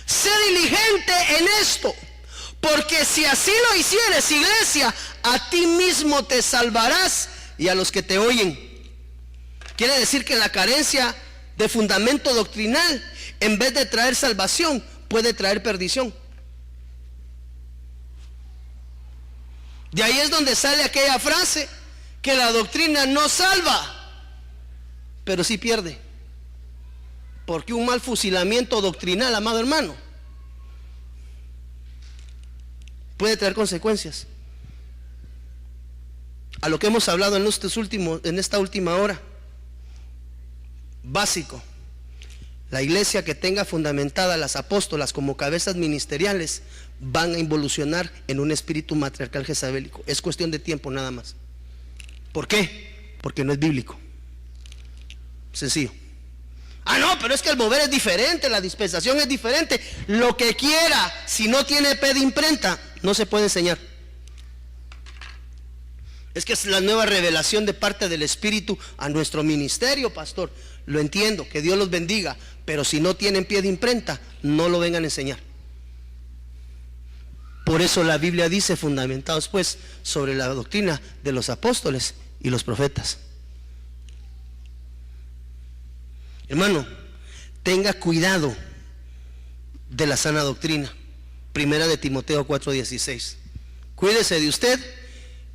B: Sé diligente en esto, porque si así lo hicieres, iglesia, a ti mismo te salvarás y a los que te oyen. Quiere decir que la carencia de fundamento doctrinal, en vez de traer salvación, puede traer perdición. De ahí es donde sale aquella frase que la doctrina no salva, pero sí pierde. Porque un mal fusilamiento doctrinal, amado hermano, puede traer consecuencias. A lo que hemos hablado en esta última hora, básico: la iglesia que tenga fundamentada las apóstolas como cabezas ministeriales van a involucionar en un espíritu matriarcal jezabélico. Es cuestión de tiempo nada más. ¿Por qué? Porque no es bíblico. Sencillo. Ah, no, pero es que el mover es diferente, la dispensación es diferente. Lo que quiera, si no tiene P de imprenta, no se puede enseñar. Es que es la nueva revelación de parte del Espíritu a nuestro ministerio, pastor. Lo entiendo, que Dios los bendiga, pero si no tienen pie de imprenta, no lo vengan a enseñar. Por eso la Biblia dice, fundamentados pues sobre la doctrina de los apóstoles y los profetas. Hermano, tenga cuidado de la sana doctrina. Primera de Timoteo 4:16. Cuídese de usted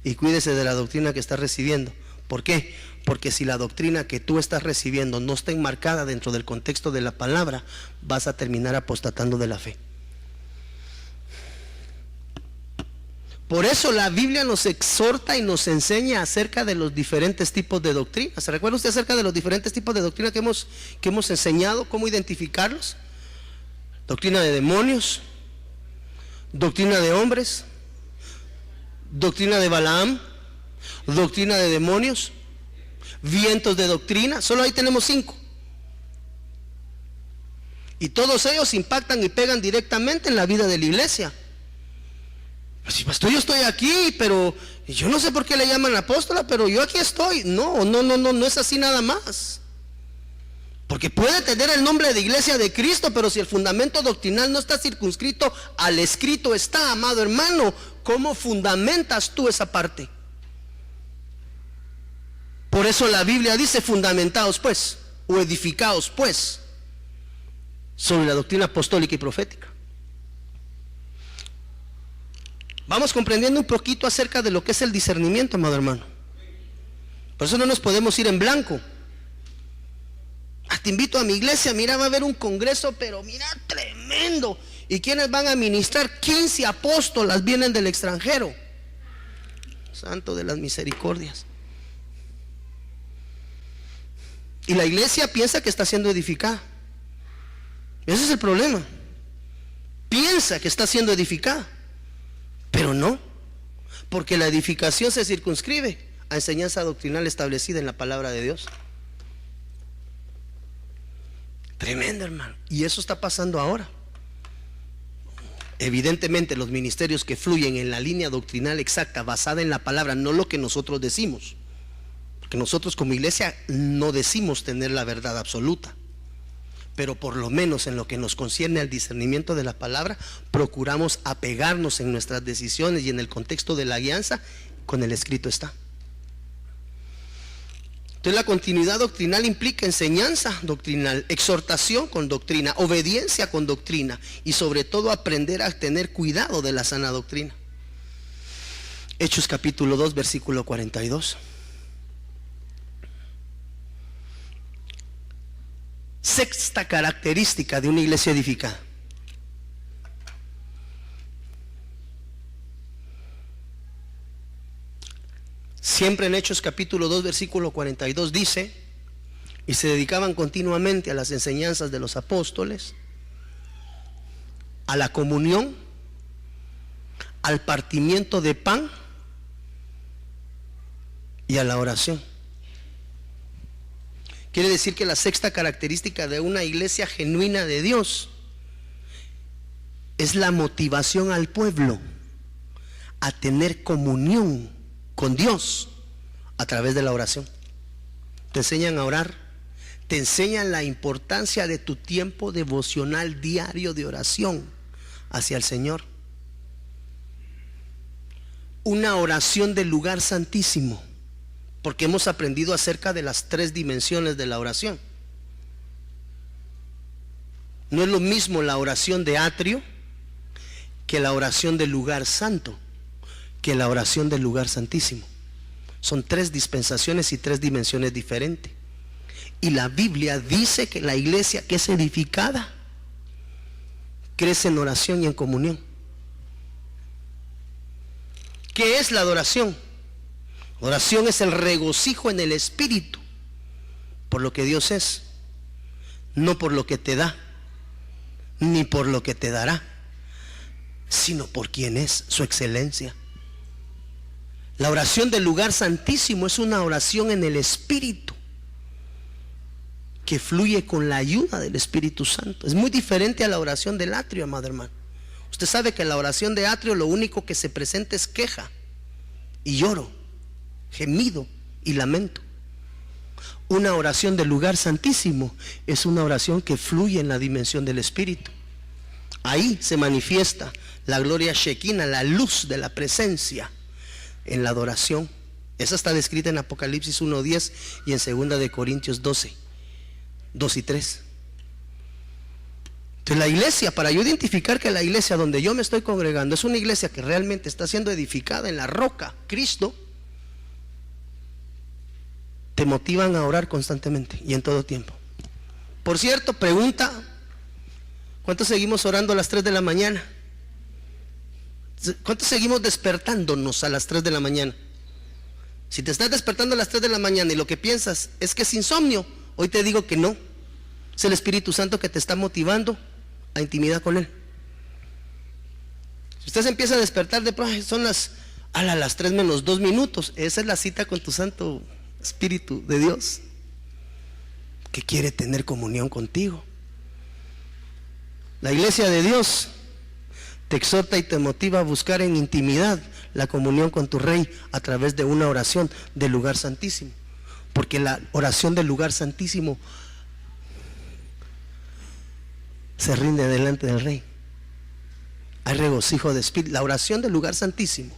B: y cuídese de la doctrina que está recibiendo. ¿Por qué? Porque si la doctrina que tú estás recibiendo no está enmarcada dentro del contexto de la palabra, vas a terminar apostatando de la fe. Por eso la Biblia nos exhorta y nos enseña acerca de los diferentes tipos de doctrinas. ¿Se recuerda usted acerca de los diferentes tipos de doctrina que hemos enseñado? ¿Cómo identificarlos? Doctrina de demonios, doctrina de hombres, doctrina de Balaam, doctrina de demonios, vientos de doctrina. Solo ahí tenemos 5. Y todos ellos impactan y pegan directamente en la vida de la iglesia. Si pastor, yo estoy aquí, pero yo no sé por qué le llaman apóstola, pero yo aquí estoy. No es así nada más. Porque puede tener el nombre de iglesia de Cristo, pero si el fundamento doctrinal no está circunscrito al escrito está, amado hermano, ¿cómo fundamentas tú esa parte? Por eso la Biblia dice: fundamentados pues, o edificados pues, sobre la doctrina apostólica y profética. Vamos comprendiendo un poquito acerca de lo que es el discernimiento, amado hermano. Por eso no nos podemos ir en blanco. Te invito a mi iglesia, mira, va a haber un congreso, pero mira, tremendo. ¿Y quiénes van a ministrar? 15 apóstolas vienen del extranjero. Santo de las misericordias. Y la iglesia piensa que está siendo edificada. Ese es el problema. Piensa que está siendo edificada, pero no, porque la edificación se circunscribe a enseñanza doctrinal establecida en la palabra de Dios. Tremendo, hermano. Y eso está pasando ahora. Evidentemente los ministerios que fluyen en la línea doctrinal exacta, basada en la palabra, no lo que nosotros decimos, porque nosotros como iglesia no decimos tener la verdad absoluta, pero por lo menos en lo que nos concierne al discernimiento de la palabra, procuramos apegarnos en nuestras decisiones y en el contexto de la guianza, con el escrito está. Entonces la continuidad doctrinal implica enseñanza doctrinal, exhortación con doctrina, obediencia con doctrina y sobre todo aprender a tener cuidado de la sana doctrina. Hechos capítulo 2 versículo 42. Sexta característica de una iglesia edificada. Siempre en Hechos capítulo 2 versículo 42 dice: y se dedicaban continuamente a las enseñanzas de los apóstoles, a la comunión, al partimiento de pan y a la oración. Quiere decir que la sexta característica de una iglesia genuina de Dios es la motivación al pueblo a tener comunión con Dios a través de la oración. Te enseñan a orar, te enseñan la importancia de tu tiempo devocional diario de oración hacia el Señor. Una oración del lugar santísimo, porque hemos aprendido acerca de las 3 dimensiones de la oración. No es lo mismo la oración de atrio que la oración del lugar santo, que la oración del lugar santísimo. Son 3 dispensaciones y 3 dimensiones diferentes. Y la Biblia dice que la iglesia que es edificada crece en oración y en comunión. ¿Qué es la adoración? Oración es el regocijo en el espíritu por lo que Dios es, no por lo que te da, ni por lo que te dará, sino por quien es, su excelencia. La oración del lugar santísimo es una oración en el espíritu que fluye con la ayuda del Espíritu Santo. Es muy diferente a la oración del atrio, amado hermano. Usted sabe que en la oración de atrio lo único que se presenta es queja y lloro, gemido y lamento. Una oración del lugar santísimo es una oración que fluye en la dimensión del Espíritu. Ahí se manifiesta la gloria shekinah, la luz de la presencia en la adoración. Esa está descrita en Apocalipsis 1:10 y en 2 de Corintios 12, 2 y 3. Entonces la iglesia, para yo identificar que la iglesia donde yo me estoy congregando es una iglesia que realmente está siendo edificada en la roca, Cristo, te motivan a orar constantemente y en todo tiempo. Por cierto, pregunta: ¿cuántos seguimos orando a las 3 de la mañana? ¿Cuántos seguimos despertándonos a las 3 de la mañana? Si te estás despertando a las 3 de la mañana y lo que piensas es que es insomnio, hoy te digo que no. Es el Espíritu Santo que te está motivando a intimidad con Él. Si usted se empieza a despertar de pronto, son las 3 menos 2 minutos, esa es la cita con tu Santo Espíritu de Dios, que quiere tener comunión contigo. La iglesia de Dios te exhorta y te motiva a buscar en intimidad la comunión con tu Rey a través de una oración del lugar santísimo, porque la oración del lugar santísimo se rinde delante del Rey. Hay regocijo de espíritu. La oración del lugar santísimo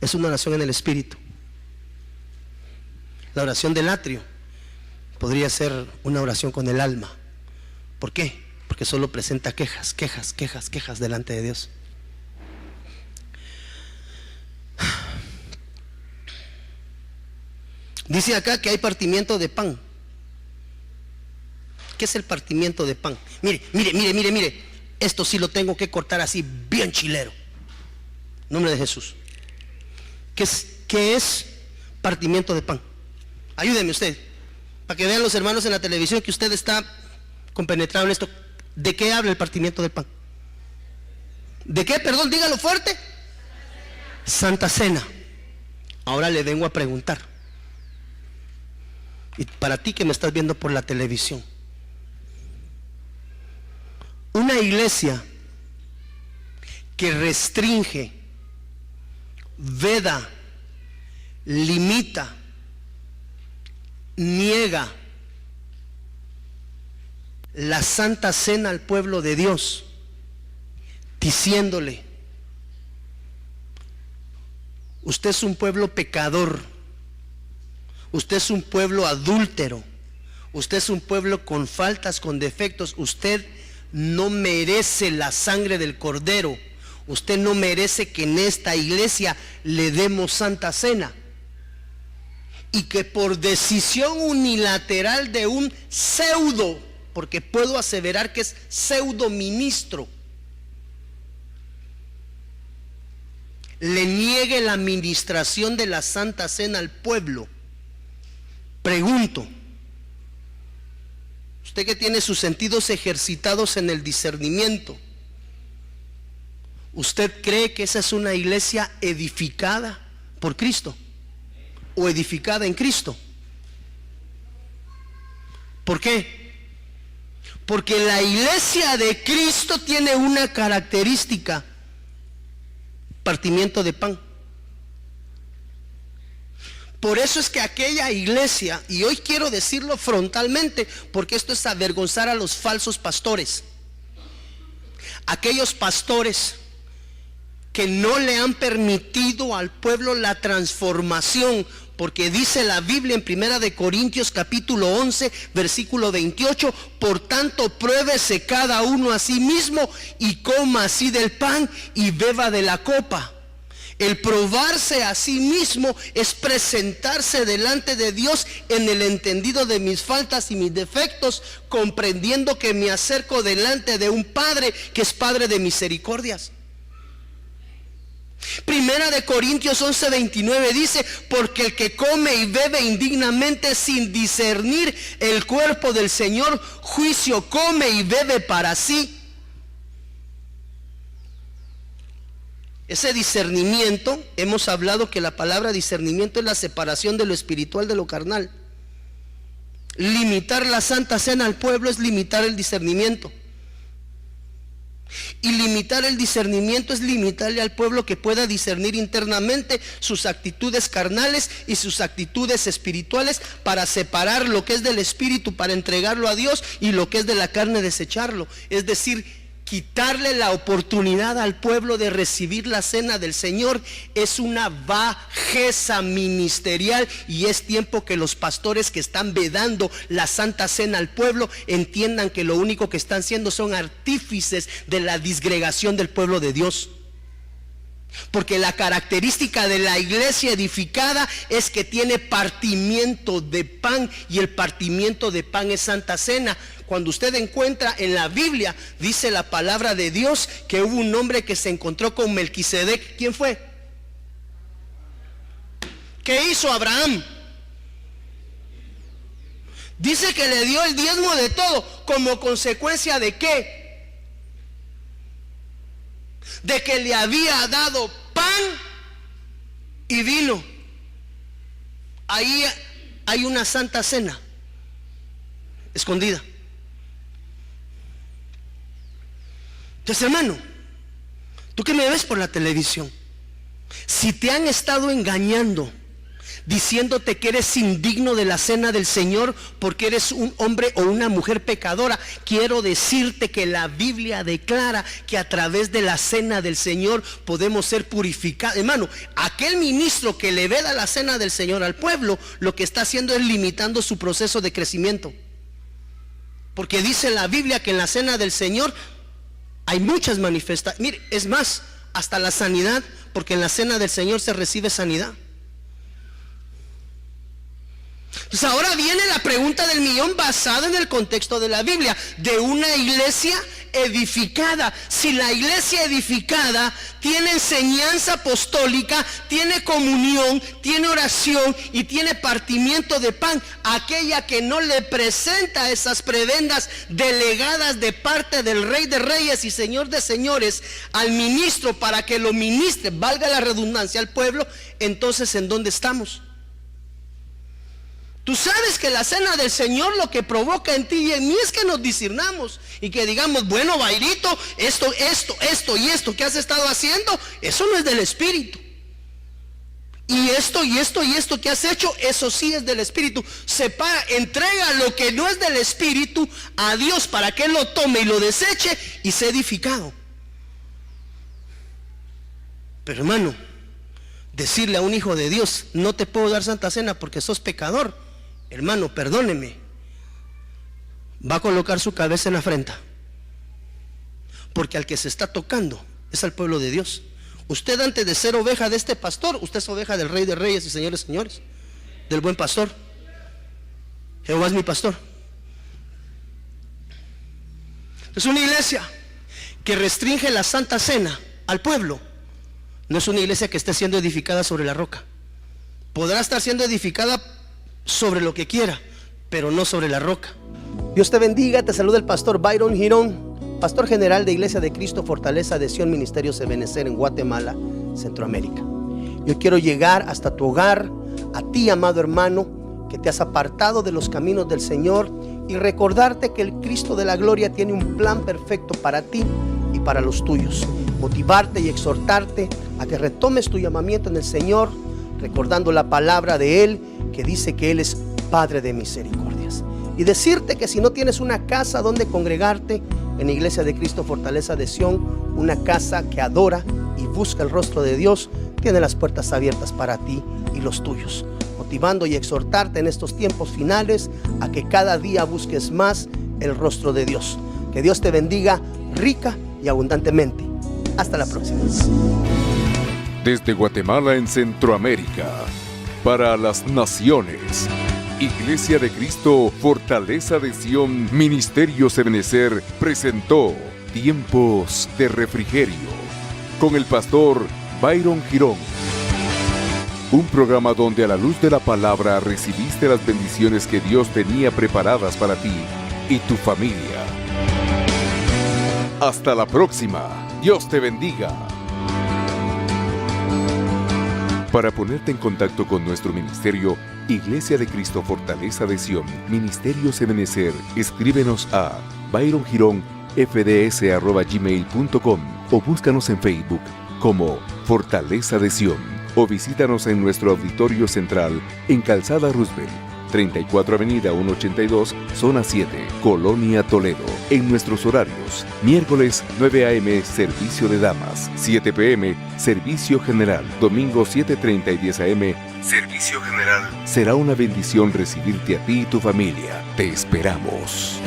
B: es una oración en el espíritu. La oración del atrio podría ser una oración con el alma. ¿Por qué? Porque solo presenta quejas delante de Dios. Dice acá que hay partimiento de pan. ¿Qué es el partimiento de pan? Mire. Esto sí lo tengo que cortar así, bien chilero. En nombre de Jesús. ¿Qué es partimiento de pan? Ayúdeme usted, para que vean los hermanos en la televisión que usted está compenetrado en esto. ¿De qué habla el partimiento del pan? ¿De qué? Perdón, dígalo fuerte. Santa Cena. Ahora le vengo a preguntar, y para ti que me estás viendo por la televisión, una iglesia que restringe, veda, limita, niega la Santa Cena al pueblo de Dios, diciéndole: usted es un pueblo pecador, usted es un pueblo adúltero, usted es un pueblo con faltas, con defectos, usted no merece la sangre del Cordero, usted no merece que en esta iglesia le demos Santa Cena. Y que por decisión unilateral de un pseudo, porque puedo aseverar que es pseudo ministro, le niegue la administración de la Santa Cena al pueblo. Pregunto, usted que tiene sus sentidos ejercitados en el discernimiento, ¿usted cree que esa es una iglesia edificada por Cristo o edificada en Cristo? ¿Por qué? Porque la iglesia de Cristo tiene una característica: partimiento de pan. Por eso es que aquella iglesia, y hoy quiero decirlo frontalmente, porque esto es avergonzar a los falsos pastores, aquellos pastores que no le han permitido al pueblo la transformación, porque dice la Biblia en 1 de Corintios capítulo 11 versículo 28: por tanto pruébese cada uno a sí mismo y coma así del pan y beba de la copa. El probarse a sí mismo es presentarse delante de Dios en el entendido de mis faltas y mis defectos, comprendiendo que me acerco delante de un Padre que es Padre de misericordias. Primera de Corintios 11:29 dice: porque el que come y bebe indignamente sin discernir el cuerpo del Señor, juicio come y bebe para sí. Ese discernimiento, hemos hablado que la palabra discernimiento es la separación de lo espiritual de lo carnal. Limitar la Santa Cena al pueblo es limitar el discernimiento. Y limitar el discernimiento es limitarle al pueblo que pueda discernir internamente sus actitudes carnales y sus actitudes espirituales, para separar lo que es del espíritu para entregarlo a Dios y lo que es de la carne desecharlo. Es decir, quitarle la oportunidad al pueblo de recibir la cena del Señor es una bajeza ministerial, y es tiempo que los pastores que están vedando la Santa Cena al pueblo entiendan que lo único que están siendo son artífices de la disgregación del pueblo de Dios. Porque la característica de la iglesia edificada es que tiene partimiento de pan, y el partimiento de pan es Santa Cena. Cuando usted encuentra en la Biblia, dice la palabra de Dios que hubo un hombre que se encontró con Melquisedec. ¿Quién fue? ¿Qué hizo Abraham? Dice que le dio el diezmo de todo. ¿Como consecuencia de qué? De que le había dado pan y vino. Ahí hay una Santa Cena escondida. Entonces, hermano, tú que me ves por la televisión, si te han estado engañando diciéndote que eres indigno de la cena del Señor porque eres un hombre o una mujer pecadora, quiero decirte que la Biblia declara que a través de la cena del Señor podemos ser purificados. Hermano, aquel ministro que le veda la cena del Señor al pueblo, lo que está haciendo es limitando su proceso de crecimiento. Porque dice la Biblia que en la cena del Señor hay muchas manifestaciones. Mire, es más, hasta la sanidad, porque en la cena del Señor se recibe sanidad. Entonces ahora viene la pregunta del millón, basada en el contexto de la Biblia, de una iglesia edificada. Si la iglesia edificada tiene enseñanza apostólica, tiene comunión, tiene oración y tiene partimiento de pan, aquella que no le presenta esas prebendas delegadas de parte del Rey de Reyes y Señor de Señores al ministro para que lo ministre, valga la redundancia, al pueblo, entonces ¿en dónde estamos? Tú sabes que la cena del Señor lo que provoca en ti y en mí es que nos discernamos y que digamos, bueno, Bairito, esto y esto que has estado haciendo, eso no es del Espíritu. Y esto que has hecho, eso sí es del Espíritu. Separa, entrega lo que no es del Espíritu a Dios para que Él lo tome y lo deseche y sea edificado. Pero hermano, decirle a un hijo de Dios, no te puedo dar Santa Cena porque sos pecador, hermano, perdóneme, va a colocar su cabeza en la afrenta, porque al que se está tocando es al pueblo de Dios. Usted, antes de ser oveja de este pastor, usted es oveja del Rey de Reyes y Señores de Señores, del buen pastor. Jehová es mi pastor. Es una iglesia que restringe la Santa Cena al pueblo. No es una iglesia que esté siendo edificada sobre la roca. Podrá estar siendo edificada sobre lo que quiera, pero no sobre la roca. Dios te bendiga, te saluda el pastor Byron Girón, pastor general de Iglesia de Cristo Fortaleza de Sion Ministerios Ebenecer en Guatemala, Centroamérica. Yo quiero llegar hasta tu hogar, a ti, amado hermano, que te has apartado de los caminos del Señor, y recordarte que el Cristo de la gloria tiene un plan perfecto para ti y para los tuyos. Motivarte y exhortarte a que retomes tu llamamiento en el Señor, recordando la palabra de Él que dice que Él es Padre de misericordias, y decirte que si no tienes una casa donde congregarte, en Iglesia de Cristo Fortaleza de Sion, una casa que adora y busca el rostro de Dios, tiene las puertas abiertas para ti y los tuyos, motivando y exhortarte en estos tiempos finales a que cada día busques más el rostro de Dios. Que Dios te bendiga rica y abundantemente. Hasta la próxima.
A: Desde Guatemala en Centroamérica, para las naciones, Iglesia de Cristo Fortaleza de Sion Ministerios Ebenecer presentó Tiempos de Refrigerio con el pastor Byron Girón. Un programa donde a la luz de la palabra recibiste las bendiciones que Dios tenía preparadas para ti y tu familia. Hasta la próxima. Dios te bendiga. Para ponerte en contacto con nuestro ministerio, Iglesia de Cristo Fortaleza de Sion Ministerios Ebenecer, escríbenos a byrongironfds@gmail.com o búscanos en Facebook como Fortaleza de Sion, o visítanos en nuestro auditorio central en Calzada Roosevelt, 34 Avenida 182, Zona 7, Colonia Toledo. En nuestros horarios: miércoles 9 a.m. servicio de damas, 7 p.m. servicio general, domingo 7:30 y 10 a.m. servicio general. Será una bendición recibirte a ti y tu familia. Te esperamos.